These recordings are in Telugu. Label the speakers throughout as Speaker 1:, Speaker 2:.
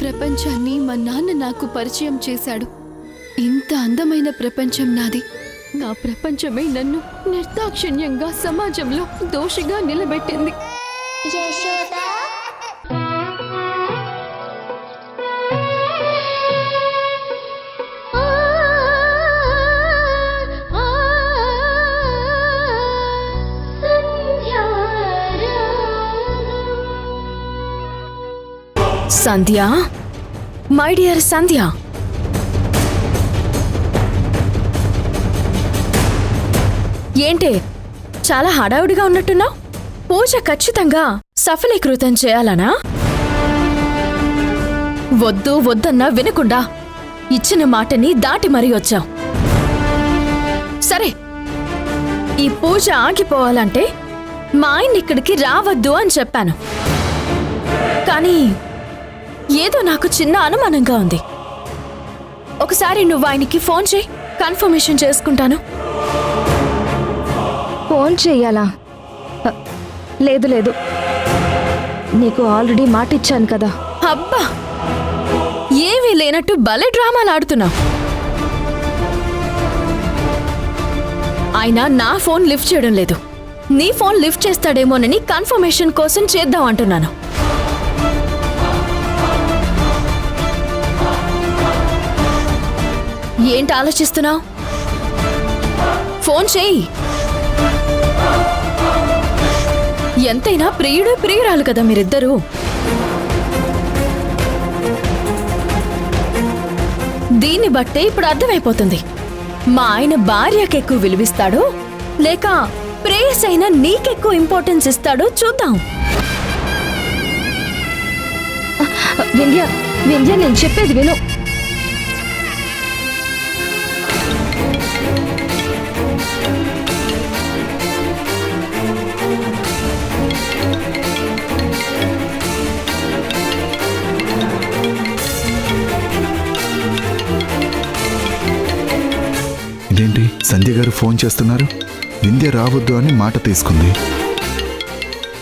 Speaker 1: ప్రపంచాన్ని మా నాన్న నాకు పరిచయం చేశాడు. ఇంత అందమైన ప్రపంచం నాది. నా ప్రపంచమే నన్ను నిర్దాక్షిణ్యంగా సమాజంలో దోషిగా నిలబెట్టింది.
Speaker 2: సంధ్య, మై డియర్ సంధ్య, ఏంటే చాలా హడావుడిగా ఉన్నట్టున్నావు? పూజ ఖచ్చితంగా సఫలీకృతం చేయాలనా? వద్దు వద్దన్నా వినకుండా ఇచ్చిన మాటని దాటి మరీ వచ్చావు. సరే, ఈ పూజ ఆగిపోవాలంటే మా ఆయన ఇక్కడికి రావద్దు అని చెప్పాను. కానీ ఏదో నాకు చిన్న అనుమానంగా ఉంది. ఒకసారి నువ్వు ఆయనకి ఫోన్ చేయి, కన్ఫర్మేషన్ చేసుకుంటాను.
Speaker 3: ఫోన్ చెయ్యాలా? లేదు లేదు, నీకు ఆల్రెడీ మాట ఇచ్చాను కదా.
Speaker 2: అబ్బా, ఏమీ లేనట్టు భలే డ్రామాలు ఆడుతున్నావు. ఆయన నా ఫోన్ లిఫ్ట్ చేయడం లేదు, నీ ఫోన్ లిఫ్ట్ చేస్తాడేమోనని కన్ఫర్మేషన్ కోసం చేద్దాం అంటున్నాను. ఏంటి ఆలోచిస్తున్నావు? ఫోన్ చేయి. ఎంతైనా ప్రియుడు ప్రియురాలు కదా మీరిద్దరూ. దీన్ని బట్టే ఇప్పుడు అర్థమైపోతుంది, మా ఆయన భార్యకెక్కువ విలువిస్తాడో లేక ప్రేయస్ అయినా నీకెక్కువ ఇంపార్టెన్స్ ఇస్తాడో చూద్దాం.
Speaker 3: వింధ్య వింధ్య, నేను చెప్పేది విను.
Speaker 4: ఇదేంటి, సంధ్య గారు ఫోన్ చేస్తున్నారు? వింధ్య రావద్దు అని మాట తీసుకుంది.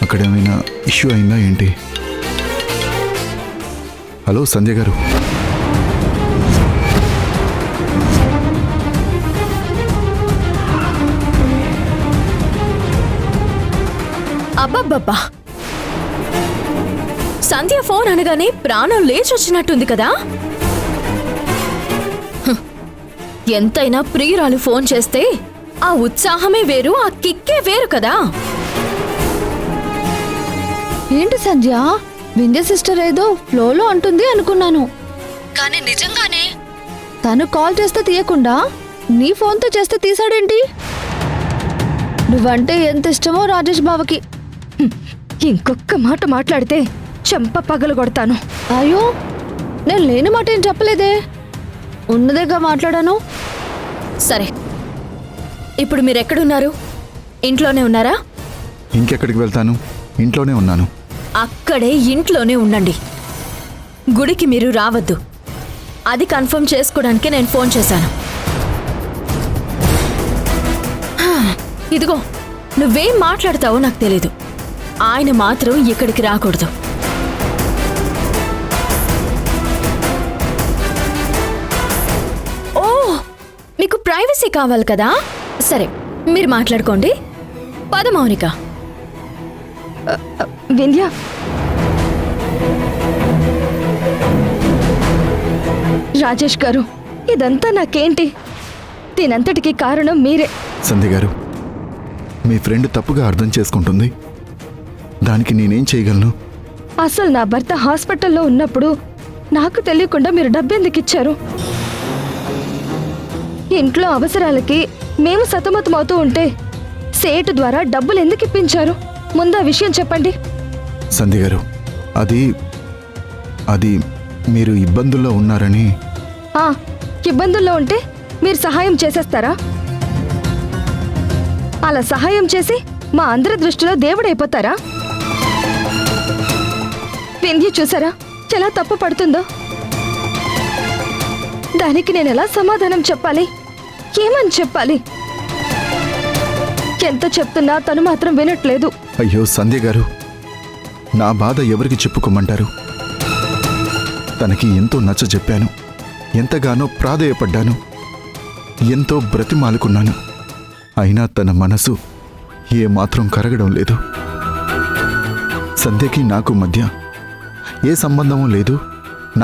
Speaker 4: అక్కడేమైనా ఇష్యూ అయిందా ఏంటి? హలో సంధ్య గారు.
Speaker 2: అబ్బబ్బబ్బా, సంధ్య ఫోన్ అనగానే ప్రాణం లేచొచ్చినట్టుంది కదా. ఎంతైనా ప్రియురాలు ఫోన్ చేస్తే ఆ ఉత్సాహమే వేరు, ఆ కిక్కే వేరు కదా.
Speaker 3: ఏంటి సంధ్య, వింధ్య సిస్టర్ ఏదో ఫ్లోలో అంటుంది అనుకున్నాను.
Speaker 2: కానీ నిజంగానే
Speaker 3: తను కాల్ చేస్తే తీయకుండా నీ ఫోన్తో చేస్తే తీసాడేంటి? నువ్వంటే ఎంత ఇష్టమో రాజేష్ బావకి. ఇంకొక్క మాట మాట్లాడితే చెంప పగలు కొడతాను. అయ్యో, నేను లేని మాట ఏం చెప్పలేదే, ఉన్నదేగా మాట్లాడాను.
Speaker 2: సరే, ఇప్పుడు మీరెక్కడున్నారు? ఇంట్లోనే ఉన్నారా?
Speaker 4: ఇంకెక్కడికి వెళ్తాను, ఇంట్లోనే ఉన్నాను.
Speaker 2: అక్కడే ఇంట్లోనే ఉండండి. గుడికి మీరు రావద్దు. అది కన్ఫర్మ్ చేసుకోవడానికి నేను ఫోన్ చేశాను. ఇదిగో, నువ్వేం మాట్లాడతావో నాకు తెలీదు. ఆయన మాత్రం ఇక్కడికి రాకూడదు. ఓ, మీకు ప్రైవసీ కావాలి కదా? సరే, మీరు మాట్లాడుకోండి. పద మౌనిక.
Speaker 3: వింధ్య, రాజేష్ గారు, ఇదంతా నాకేంటి? దీనంతటికి కారణం మీరే.
Speaker 4: సంధ్య గారు, మీ ఫ్రెండ్ తప్పుగా అర్థం చేసుకుంటుంది. దానికి నేనేం చేయగలను?
Speaker 3: అసలు నా భర్త హాస్పిటల్లో ఉన్నప్పుడు నాకు తెలియకుండా మీరు డబ్బెందుకు ఇచ్చారు? ఇంట్లో అవసరాలకి మేము సతమతమవుతూ ఉంటే సేటు ద్వారా డబ్బులు ఎందుకు ఇప్పించారు? ముందా విషయం చెప్పండి.
Speaker 4: సంధ్య గారు, అది మీరు ఇబ్బందుల్లో ఉన్నారని.
Speaker 3: ఇబ్బందుల్లో ఉంటే మీరు సహాయం చేసేస్తారా? అలా సహాయం చేసి మా అందరి దృష్టిలో దేవుడైపోతారా? వింధ్య చూసారా ఎలా తప్పు పడుతుందో? దానికి నేను ఎలా సమాధానం చెప్పాలి? ఏమని చెప్పాలి? ఎంత చెప్తున్నా తను మాత్రం వినట్లేదు.
Speaker 4: అయ్యో సంధ్య గారు, నా బాధ ఎవరికి చెప్పుకోమంటారు? తనకి ఎంతో నచ్చజెప్పాను, ఎంతగానో ప్రాధేయపడ్డాను, ఎంతో బ్రతిమాలుకున్నాను. అయినా తన మనసు ఏమాత్రం కరగడం లేదు. సంధ్యకి నాకు మధ్య ఏ సంబంధమూ లేదు.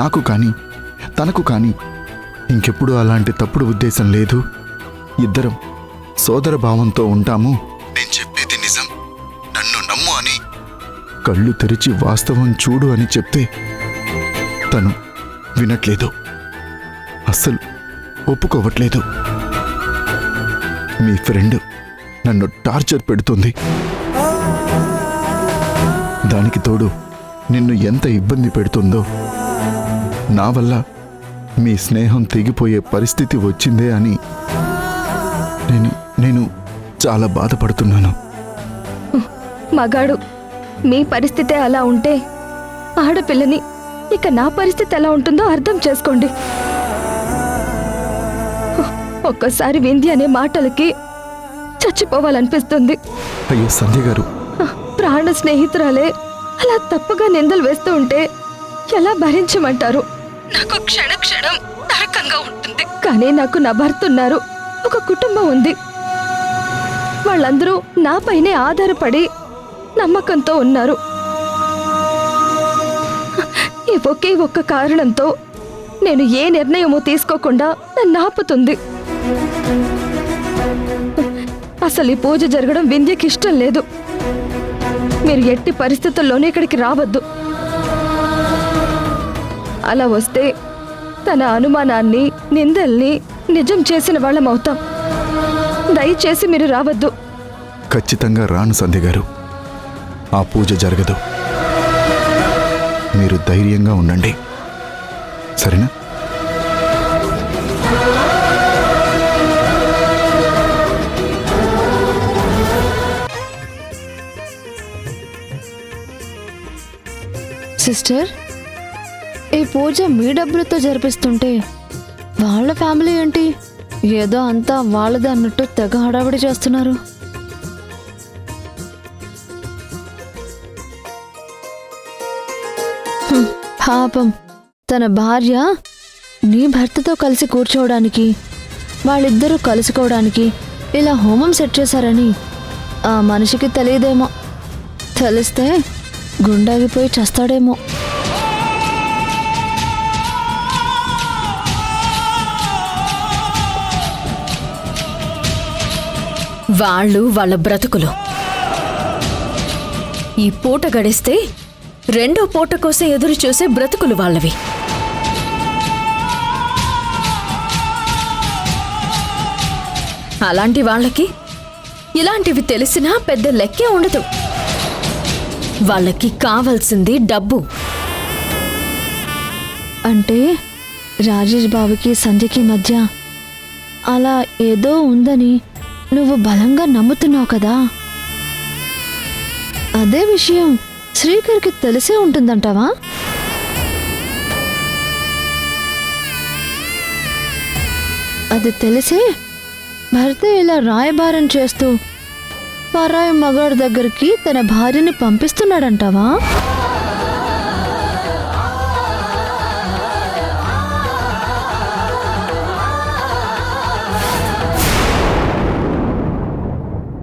Speaker 4: నాకు కానీ తనకు కానీ ఇంకెప్పుడు అలాంటి తప్పుడు ఉద్దేశం లేదు. ఇద్దరం సోదర భావంతో ఉంటాము. నేను చెప్పేది నిజం, నన్ను నమ్ము అని కళ్ళు తెరిచి వాస్తవం చూడు అని చెప్తే తను వినట్లేదు, అస్సలు ఒప్పుకోవట్లేదు. మీ ఫ్రెండ్ నన్ను టార్చర్ పెడుతుంది. దానికి తోడు నిన్ను ఎంత ఇబ్బంది పెడుతుందో, నా వల్ల మీ స్నేహం తెగిపోయే పరిస్థితి వచ్చిందే అని నేను చాలా బాధపడుతున్నాను.
Speaker 3: మగాడు మీ పరిస్థితే అలా ఉంటే ఆడపిల్లని ఇక నా పరిస్థితి ఎలా ఉంటుందో అర్థం చేసుకోండి. ఒక్కసారి వింధ్య అనే మాటలకి చచ్చిపోవాలనిపిస్తుంది.
Speaker 4: అయ్యో సంధ్య గారు,
Speaker 3: ప్రాణ స్నేహితురాలే అలా తప్పుగా నిందలు వేస్తూ ఉంటే ఎలా భరించమంటారు? నాకు క్షణ క్షణం నరకంగా ఉంటుంది. కానీ నాకు నా భర్త ఉన్నారు, ఒక కుటుంబం ఉంది. వాళ్ళందరూ నాపైనే ఆధారపడి నమ్మకంతో ఉన్నారు. ఈ ఒకే ఒక్క కారణంతో నేను ఏ నిర్ణయమో తీసుకోకుండా నన్ను ఆపుతుంది. అసలు ఈ పూజ జరగడం వింధ్యకి ఇష్టం లేదు. మీరు ఎట్టి పరిస్థితుల్లోనూ ఇక్కడికి రావద్దు. అలా వస్తే తన అనుమానాన్ని, నిందల్ని నిజం చేసిన వాళ్ళం అవుతాం. దయచేసి మీరు రావద్దు.
Speaker 4: ఖచ్చితంగా రాను సంధ్య గారు. ఆ పూజ జరగదు. మీరు ధైర్యంగా ఉండండి, సరేనా?
Speaker 3: సిస్టర్, ఈ పూజ మీ డబ్బులతో జరిపిస్తుంటే వాళ్ళ ఫ్యామిలీ ఏంటి ఏదో అంతా వాళ్ళదే అన్నట్టు తెగ హడావిడి చేస్తున్నారు. పాపం, తన భార్య నీ భర్తతో కలిసి కూర్చోవడానికి, వాళ్ళిద్దరూ కలుసుకోవడానికి ఇలా హోమం సెట్ చేశారని ఆ మనిషికి తెలియదేమో. తెలిస్తే గుండాగిపోయి చస్తాడేమో.
Speaker 2: వాళ్ళు వాళ్ళ బ్రతుకులు. ఈ పూట గడిస్తే రెండో పూట కోసం ఎదురు చూసే బ్రతుకులు వాళ్ళవి. అలాంటి వాళ్ళకి ఇలాంటివి తెలిసినా పెద్ద లెక్కే ఉండదు. వాళ్ళకి కావాల్సింది డబ్బు.
Speaker 3: అంటే రాజేష్ బాబుకి సంధ్యకి మధ్య అలా ఏదో ఉందని నువ్వు బలంగా నమ్ముతున్నావు కదా. అదే విషయం శ్రీకర్కి తెలిసే ఉంటుందంటావా? అది తెలిసే భర్త ఇలా రాయబారం చేస్తూ పరాయి మగాడి దగ్గరికి తన భార్యని పంపిస్తున్నాడంటావా?